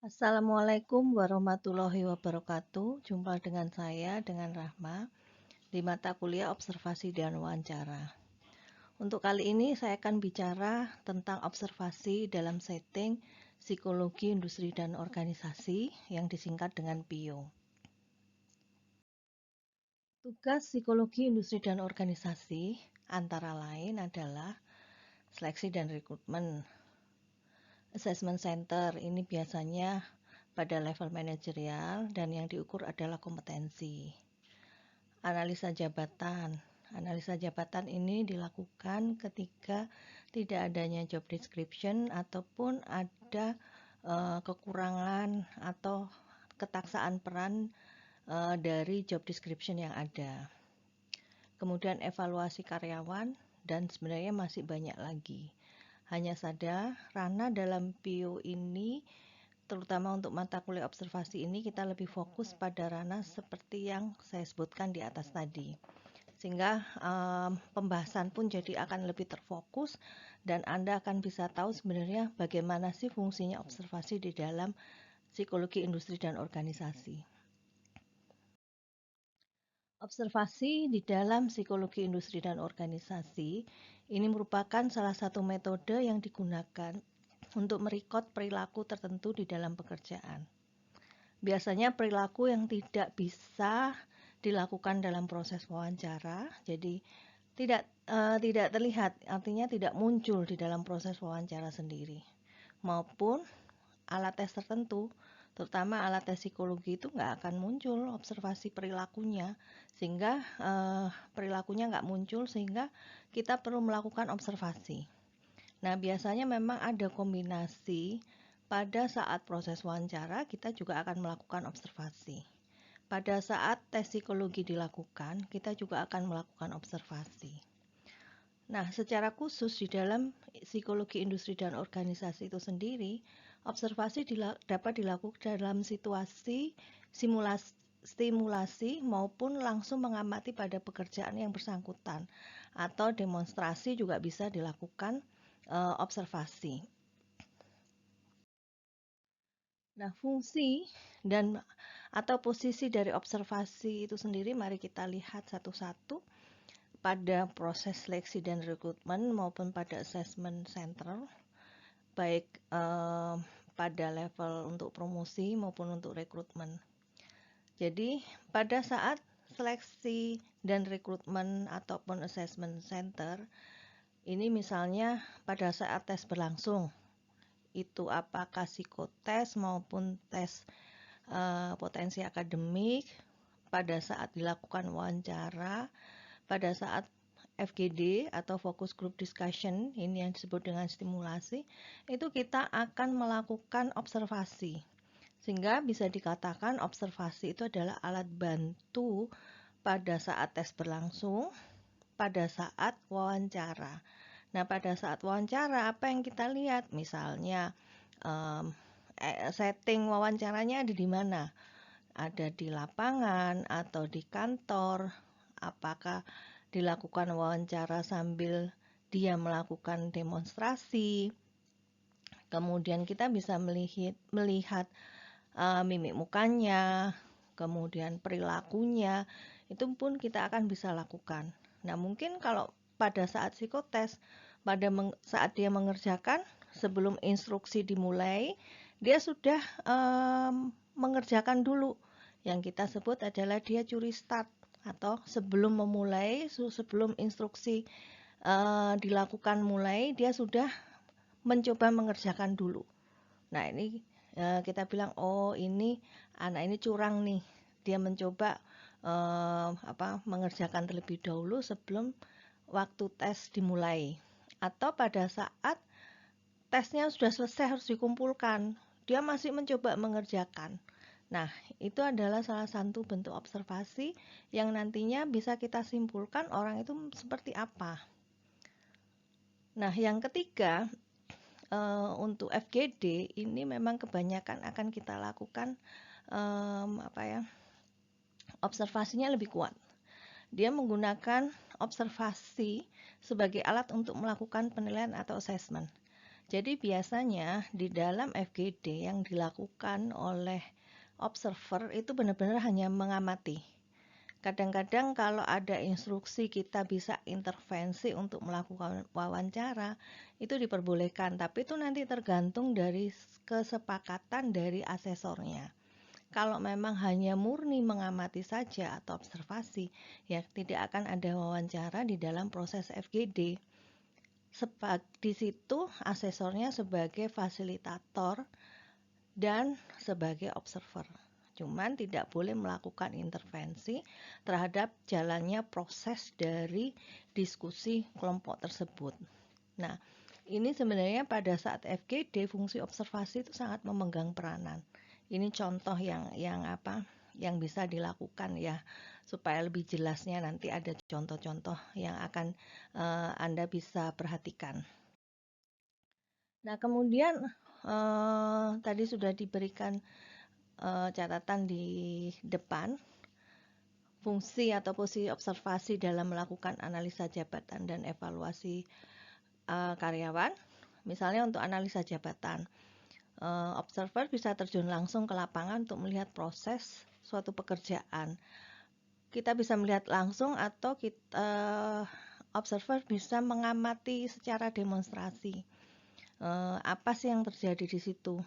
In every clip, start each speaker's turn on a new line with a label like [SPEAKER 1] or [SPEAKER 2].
[SPEAKER 1] Assalamualaikum warahmatullahi wabarakatuh. Jumpa dengan saya, dengan Rahma, di mata kuliah observasi dan wawancara. Untuk kali ini saya akan bicara tentang observasi dalam setting psikologi industri dan organisasi yang disingkat dengan PIO. Tugas psikologi industri dan organisasi antara lain adalah seleksi dan rekrutmen. Assessment center ini biasanya pada level manajerial dan yang diukur adalah kompetensi. Analisa jabatan. Analisa jabatan ini dilakukan ketika tidak adanya job description ataupun ada kekurangan atau ketaksaan peran dari job description yang ada. Kemudian evaluasi karyawan dan sebenarnya masih banyak lagi. Hanya saja ranah dalam PIO ini terutama untuk mata kuliah observasi ini kita lebih fokus pada ranah seperti yang saya sebutkan di atas tadi. Sehingga pembahasan pun jadi akan lebih terfokus dan Anda akan bisa tahu sebenarnya bagaimana sih fungsinya observasi di dalam psikologi industri dan organisasi. Observasi di dalam psikologi industri dan organisasi ini merupakan salah satu metode yang digunakan untuk merekod perilaku tertentu di dalam pekerjaan. Biasanya perilaku yang tidak bisa dilakukan dalam proses wawancara, jadi tidak terlihat, artinya tidak muncul di dalam proses wawancara sendiri, maupun alat tes tertentu, terutama alat tes psikologi itu nggak akan muncul observasi perilakunya, sehingga perilakunya nggak muncul, sehingga kita perlu melakukan observasi. Nah, biasanya memang ada kombinasi. Pada saat proses wawancara, kita juga akan melakukan observasi. Pada saat tes psikologi dilakukan, kita juga akan melakukan observasi. Nah, secara khusus di dalam psikologi industri dan organisasi itu sendiri, observasi dapat dilakukan dalam situasi stimulasi maupun langsung mengamati pada pekerjaan yang bersangkutan, atau demonstrasi juga bisa dilakukan observasi. Nah, fungsi dan atau posisi dari observasi itu sendiri mari kita lihat satu-satu pada proses seleksi dan rekrutmen maupun pada assessment center, baik pada level untuk promosi maupun untuk rekrutmen. Jadi, pada saat seleksi dan rekrutmen ataupun assessment center, ini misalnya pada saat tes berlangsung, itu apakah psikotes maupun tes potensi akademik, pada saat dilakukan wawancara, pada saat FGD atau Focus Group Discussion, ini yang disebut dengan stimulasi, itu kita akan melakukan observasi. Sehingga bisa dikatakan observasi itu adalah alat bantu pada saat tes berlangsung, pada saat wawancara. Nah, pada saat wawancara apa yang kita lihat? Misalnya setting wawancaranya ada di mana? Ada di lapangan atau di kantor? Apakah dilakukan wawancara sambil dia melakukan demonstrasi? Kemudian kita bisa melihat mimik mukanya, kemudian perilakunya, itu pun kita akan bisa lakukan. Nah, mungkin kalau pada saat psikotes, pada saat dia mengerjakan, sebelum instruksi dimulai, dia sudah mengerjakan dulu. Yang kita sebut adalah dia curi start, atau sebelum memulai, sebelum instruksi dilakukan mulai, dia sudah mencoba mengerjakan dulu. Nah, ini kita bilang, oh ini anak ini curang nih, dia mencoba mengerjakan terlebih dahulu sebelum waktu tes dimulai. Atau pada saat tesnya sudah selesai harus dikumpulkan, dia masih mencoba mengerjakan. Nah, itu adalah salah satu bentuk observasi yang nantinya bisa kita simpulkan orang itu seperti apa. Nah, yang ketiga, untuk FGD ini memang kebanyakan akan kita lakukan observasinya lebih kuat. Dia menggunakan observasi sebagai alat untuk melakukan penilaian atau assessment. Jadi biasanya di dalam FGD yang dilakukan oleh observer itu benar-benar hanya mengamati. Kadang-kadang kalau ada instruksi kita bisa intervensi untuk melakukan wawancara, itu diperbolehkan, tapi itu nanti tergantung dari kesepakatan dari asesornya. Kalau memang hanya murni mengamati saja atau observasi, ya tidak akan ada wawancara di dalam proses FGD. Di situ asesornya sebagai fasilitator dan sebagai observer. Cuman tidak boleh melakukan intervensi terhadap jalannya proses dari diskusi kelompok tersebut. Nah, ini sebenarnya pada saat FGD fungsi observasi itu sangat memegang peranan. Ini contoh yang bisa dilakukan ya, supaya lebih jelasnya nanti ada contoh-contoh yang akan Anda bisa perhatikan. Nah, kemudian tadi sudah diberikan catatan di depan, fungsi atau posisi observasi dalam melakukan analisa jabatan dan evaluasi karyawan. Misalnya untuk analisa jabatan, observer bisa terjun langsung ke lapangan untuk melihat proses suatu pekerjaan. Kita bisa melihat langsung atau observer bisa mengamati secara demonstrasi. Apa sih yang terjadi di situ?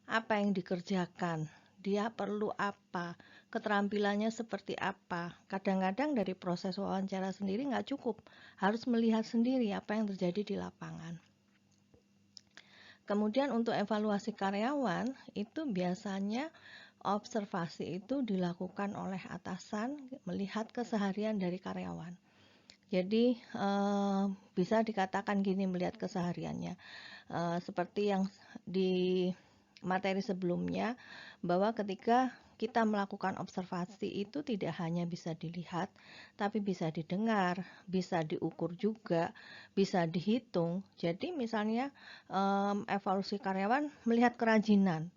[SPEAKER 1] Apa yang dikerjakan? Dia perlu apa? Keterampilannya seperti apa? Kadang-kadang dari proses wawancara sendiri nggak cukup, harus melihat sendiri apa yang terjadi di lapangan. Kemudian untuk evaluasi karyawan, itu biasanya observasi itu dilakukan oleh atasan melihat keseharian dari karyawan. Jadi bisa dikatakan gini melihat kesehariannya. Seperti yang di materi sebelumnya, bahwa ketika kita melakukan observasi itu tidak hanya bisa dilihat, tapi bisa didengar, bisa diukur juga, bisa dihitung. Jadi misalnya evaluasi karyawan melihat kerajinan.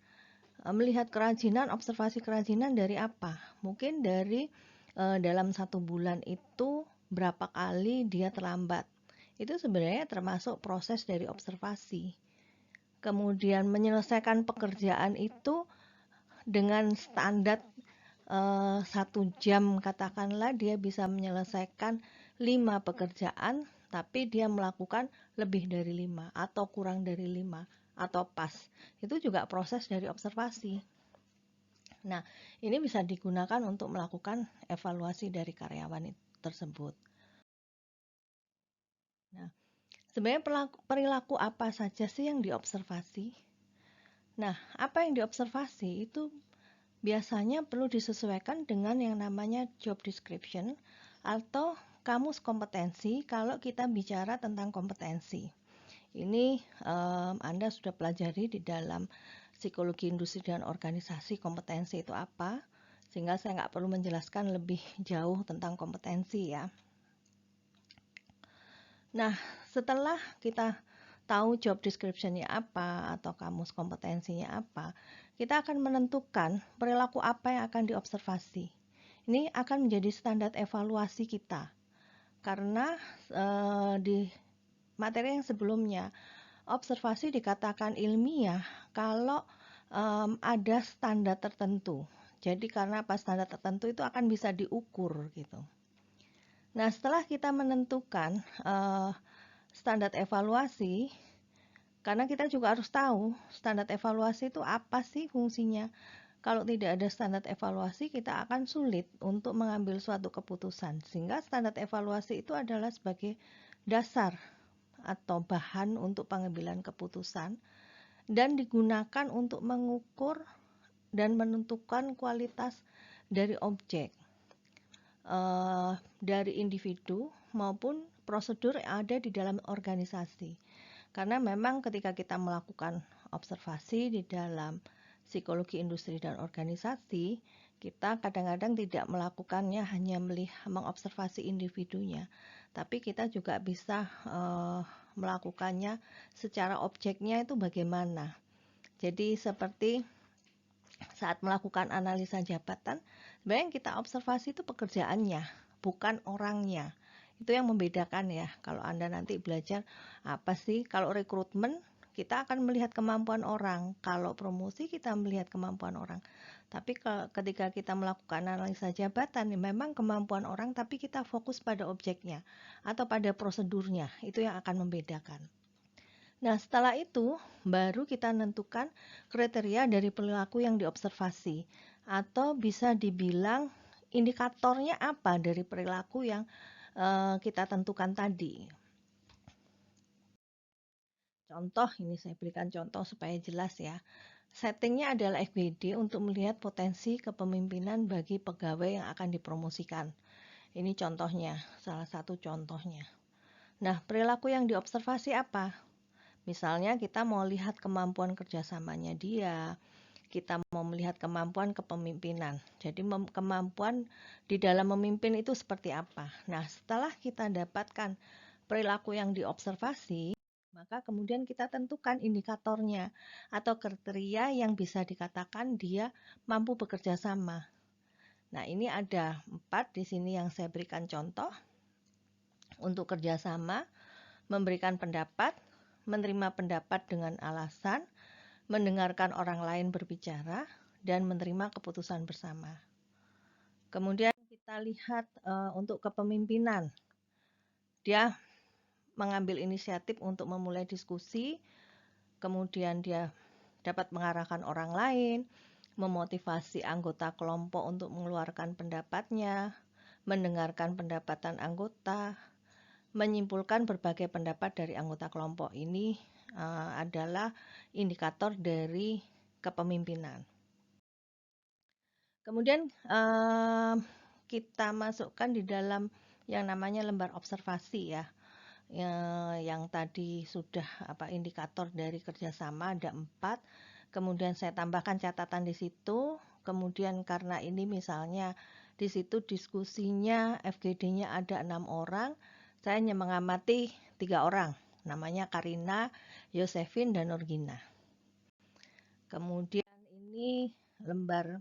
[SPEAKER 1] Observasi kerajinan dari apa? Mungkin dari dalam 1 bulan itu berapa kali dia terlambat. Itu sebenarnya termasuk proses dari observasi. Kemudian menyelesaikan pekerjaan itu dengan standar 1 jam, katakanlah dia bisa menyelesaikan 5 pekerjaan, tapi dia melakukan lebih dari 5 atau kurang dari 5 atau pas. Itu juga proses dari observasi. Nah, ini bisa digunakan untuk melakukan evaluasi dari karyawan tersebut. Nah, sebenarnya perilaku apa saja sih yang diobservasi? Nah, apa yang diobservasi itu biasanya perlu disesuaikan dengan yang namanya job description atau kamus kompetensi kalau kita bicara tentang kompetensi. Ini Anda sudah pelajari di dalam psikologi industri dan organisasi kompetensi itu apa, sehingga saya nggak perlu menjelaskan lebih jauh tentang kompetensi ya. Nah, setelah kita tahu job description-nya apa atau kamus kompetensinya apa, kita akan menentukan perilaku apa yang akan diobservasi. Ini akan menjadi standar evaluasi kita. Karena di materi yang sebelumnya, observasi dikatakan ilmiah kalau ada standar tertentu. Jadi karena apa standar tertentu itu akan bisa diukur gitu. Nah, setelah kita menentukan standar evaluasi, karena kita juga harus tahu standar evaluasi itu apa sih fungsinya. Kalau tidak ada standar evaluasi, kita akan sulit untuk mengambil suatu keputusan. Sehingga standar evaluasi itu adalah sebagai dasar atau bahan untuk pengambilan keputusan dan digunakan untuk mengukur dan menentukan kualitas dari objek, dari individu maupun prosedur yang ada di dalam organisasi. Karena memang ketika kita melakukan observasi di dalam psikologi industri dan organisasi, kita kadang-kadang tidak melakukannya hanya mengobservasi individunya, tapi kita juga bisa melakukannya secara objeknya itu bagaimana. Jadi seperti saat melakukan analisa jabatan, sebenarnya yang kita observasi itu pekerjaannya, bukan orangnya. Itu yang membedakan ya. Kalau Anda nanti belajar apa sih, kalau rekrutmen kita akan melihat kemampuan orang. Kalau promosi kita melihat kemampuan orang. Tapi ketika kita melakukan analisa jabatan, memang kemampuan orang, tapi kita fokus pada objeknya atau pada prosedurnya. Itu yang akan membedakan. Nah, setelah itu baru kita menentukan kriteria dari perilaku yang diobservasi, atau bisa dibilang indikatornya apa dari perilaku yang kita tentukan tadi. Contoh, ini saya berikan contoh supaya jelas ya. Settingnya adalah FGD untuk melihat potensi kepemimpinan bagi pegawai yang akan dipromosikan. Ini contohnya, salah satu contohnya. Nah, perilaku yang diobservasi apa? Misalnya kita mau lihat kemampuan kerjasamanya dia, kita mau melihat kemampuan kepemimpinan. Jadi kemampuan di dalam memimpin itu seperti apa. Nah, setelah kita dapatkan perilaku yang diobservasi, maka kemudian kita tentukan indikatornya atau kriteria yang bisa dikatakan dia mampu bekerja sama. Nah, ini ada 4 di sini yang saya berikan contoh. Untuk kerjasama, memberikan pendapat, menerima pendapat dengan alasan, mendengarkan orang lain berbicara, dan menerima keputusan bersama. Kemudian kita lihat untuk kepemimpinan. Dia mengambil inisiatif untuk memulai diskusi, kemudian dia dapat mengarahkan orang lain, memotivasi anggota kelompok untuk mengeluarkan pendapatnya, mendengarkan pendapatan anggota, menyimpulkan berbagai pendapat dari anggota kelompok. Ini adalah indikator dari kepemimpinan. Kemudian kita masukkan di dalam yang namanya lembar observasi ya. Yang tadi sudah indikator dari kerjasama ada 4. Kemudian saya tambahkan catatan di situ. Kemudian karena ini misalnya di situ diskusinya FGD-nya ada 6 orang, saya hanya mengamati 3 orang, namanya Karina, Yosefin, dan Nurgina. Kemudian ini lembar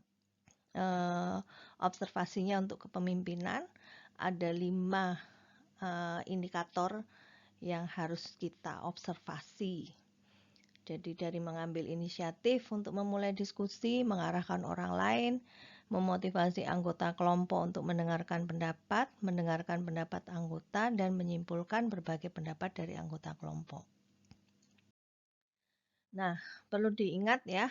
[SPEAKER 1] observasinya untuk kepemimpinan, ada 5 indikator yang harus kita observasi. Jadi dari mengambil inisiatif untuk memulai diskusi, mengarahkan orang lain, memotivasi anggota kelompok untuk mendengarkan pendapat anggota, dan menyimpulkan berbagai pendapat dari anggota kelompok. Nah, perlu diingat ya,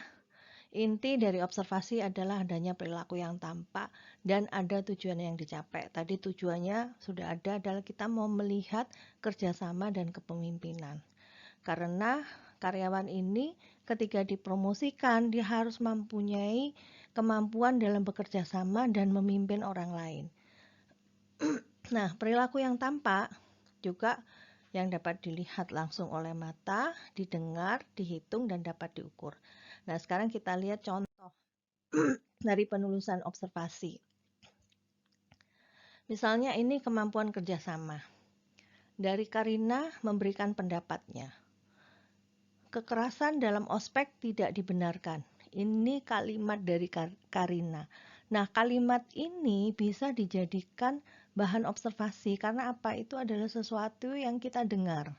[SPEAKER 1] inti dari observasi adalah adanya perilaku yang tampak dan ada tujuan yang dicapai. Tadi tujuannya sudah ada, adalah kita mau melihat kerjasama dan kepemimpinan. Karena karyawan ini ketika dipromosikan, dia harus mempunyai kemampuan dalam bekerja sama dan memimpin orang lain. Nah, perilaku yang tampak juga yang dapat dilihat langsung oleh mata, didengar, dihitung, dan dapat diukur. Nah, sekarang kita lihat contoh dari penulisan observasi. Misalnya ini kemampuan kerjasama. Dari Karina memberikan pendapatnya. Kekerasan dalam ospek tidak dibenarkan. Ini kalimat dari Karina. Nah, kalimat ini bisa dijadikan bahan observasi karena apa? Itu adalah sesuatu yang kita dengar.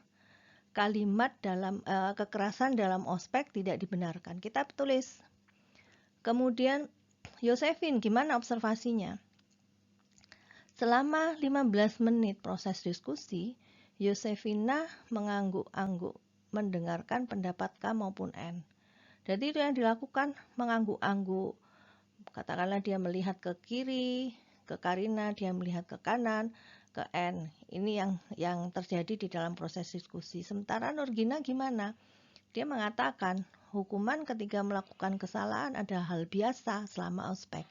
[SPEAKER 1] Kalimat dalam kekerasan dalam ospek tidak dibenarkan. Kita tulis. Kemudian Yosefin, gimana observasinya? Selama 15 menit proses diskusi, Yosefina mengangguk-angguk mendengarkan pendapat K maupun N. Jadi itu yang dilakukan, mengangguk-angguk. Katakanlah dia melihat ke kiri, ke Karina, dia melihat ke kanan, ke N. Ini yang terjadi di dalam proses diskusi. Sementara Nurgina gimana? Dia mengatakan hukuman ketika melakukan kesalahan adalah hal biasa selama ospek.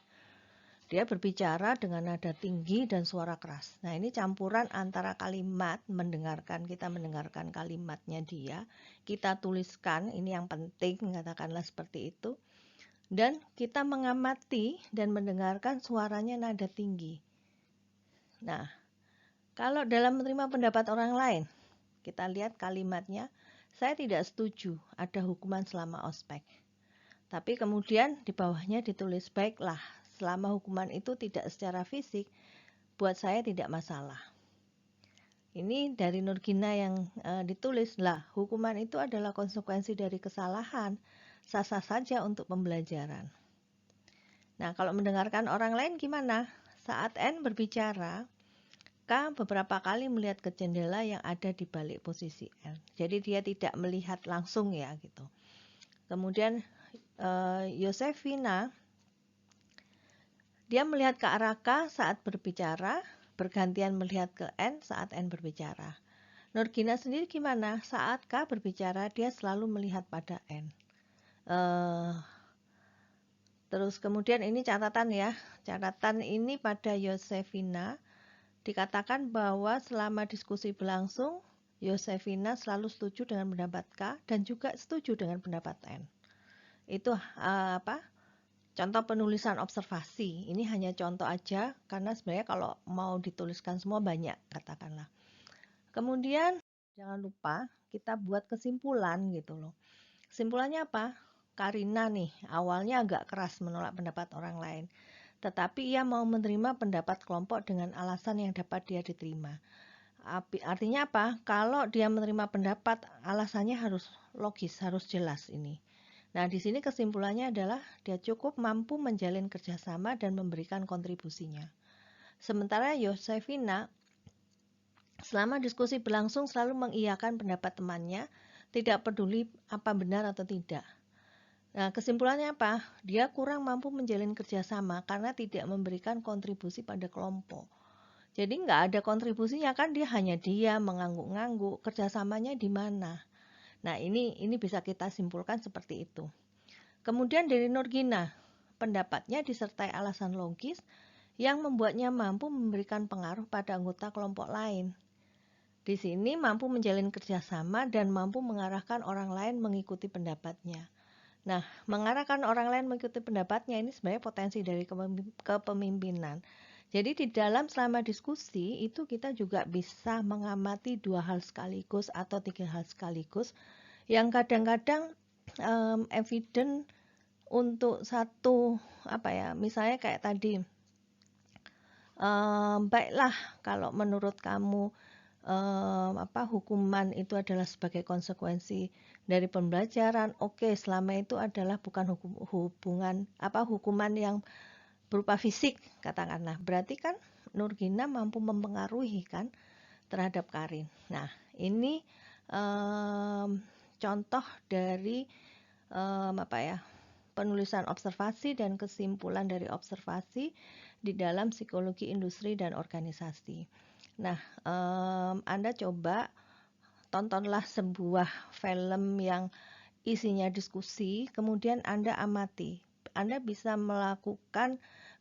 [SPEAKER 1] Dia berbicara dengan nada tinggi dan suara keras. Nah, ini campuran antara kalimat, kita mendengarkan kalimatnya dia, kita tuliskan, ini yang penting, katakanlah seperti itu. Dan kita mengamati dan mendengarkan suaranya nada tinggi. Nah, kalau dalam menerima pendapat orang lain, kita lihat kalimatnya, saya tidak setuju ada hukuman selama ospek. Tapi kemudian di bawahnya ditulis, baiklah, selama hukuman itu tidak secara fisik, buat saya tidak masalah. Ini dari Nurgina yang ditulis lah, hukuman itu adalah konsekuensi dari kesalahan, sah-sah saja untuk pembelajaran. Nah, kalau mendengarkan orang lain gimana? Saat N berbicara, K beberapa kali melihat ke jendela yang ada di balik posisi N. Jadi dia tidak melihat langsung ya gitu. Kemudian Yosefina, dia melihat ke arah K saat berbicara, bergantian melihat ke N saat N berbicara. Nurgina sendiri gimana? Saat K berbicara, dia selalu melihat pada N. Terus kemudian ini catatan ya. Catatan ini pada Yosefina, dikatakan bahwa selama diskusi berlangsung, Yosefina selalu setuju dengan pendapat K dan juga setuju dengan pendapat N. Itu contoh penulisan observasi. Ini hanya contoh aja, karena sebenarnya kalau mau dituliskan semua banyak, katakanlah. Kemudian jangan lupa kita buat kesimpulan gitu loh. Kesimpulannya apa? Karina nih awalnya agak keras menolak pendapat orang lain, tetapi ia mau menerima pendapat kelompok dengan alasan yang dapat dia diterima. Artinya apa? Kalau dia menerima pendapat, alasannya harus logis, harus jelas ini. Nah, di sini kesimpulannya adalah dia cukup mampu menjalin kerjasama dan memberikan kontribusinya. Sementara Yosefina selama diskusi berlangsung selalu mengiyakan pendapat temannya, tidak peduli apa benar atau tidak. Nah, kesimpulannya apa? Dia kurang mampu menjalin kerjasama karena tidak memberikan kontribusi pada kelompok. Jadi nggak ada kontribusinya kan, dia hanya mengangguk-ngangguk, kerjasamanya di mana? Nah, ini bisa kita simpulkan seperti itu. Kemudian dari Nurgina, pendapatnya disertai alasan logis yang membuatnya mampu memberikan pengaruh pada anggota kelompok lain. Di sini mampu menjalin kerjasama dan mampu mengarahkan orang lain mengikuti pendapatnya. Nah, mengarahkan orang lain mengikuti pendapatnya ini sebenarnya potensi dari kepemimpinan. Jadi di dalam selama diskusi itu kita juga bisa mengamati 2 hal sekaligus atau 3 hal sekaligus yang kadang-kadang evident untuk satu misalnya kayak tadi, baiklah kalau menurut kamu hukuman itu adalah sebagai konsekuensi dari pembelajaran. Oke, selama itu adalah bukan hukuman yang berupa fisik, katakanlah. Berarti kan Nurgina mampu mempengaruhi kan terhadap Karin. Nah, ini contoh dari penulisan observasi dan kesimpulan dari observasi di dalam psikologi industri dan organisasi. Nah, Anda coba tontonlah sebuah film yang isinya diskusi, kemudian Anda amati. Anda bisa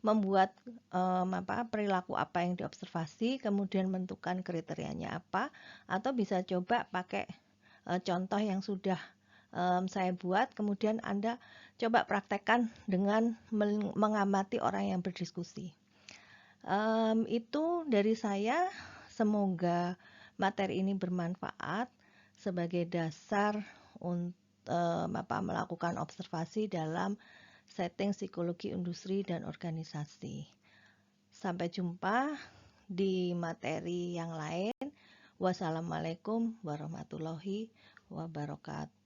[SPEAKER 1] membuat perilaku apa yang diobservasi, kemudian menentukan kriterianya apa, atau bisa coba pakai contoh yang sudah saya buat, kemudian Anda coba praktekkan dengan mengamati orang yang berdiskusi. Itu dari saya. Semoga materi ini bermanfaat sebagai dasar untuk melakukan observasi dalam setting psikologi industri dan organisasi. Sampai jumpa di materi yang lain. Wassalamualaikum warahmatullahi wabarakatuh.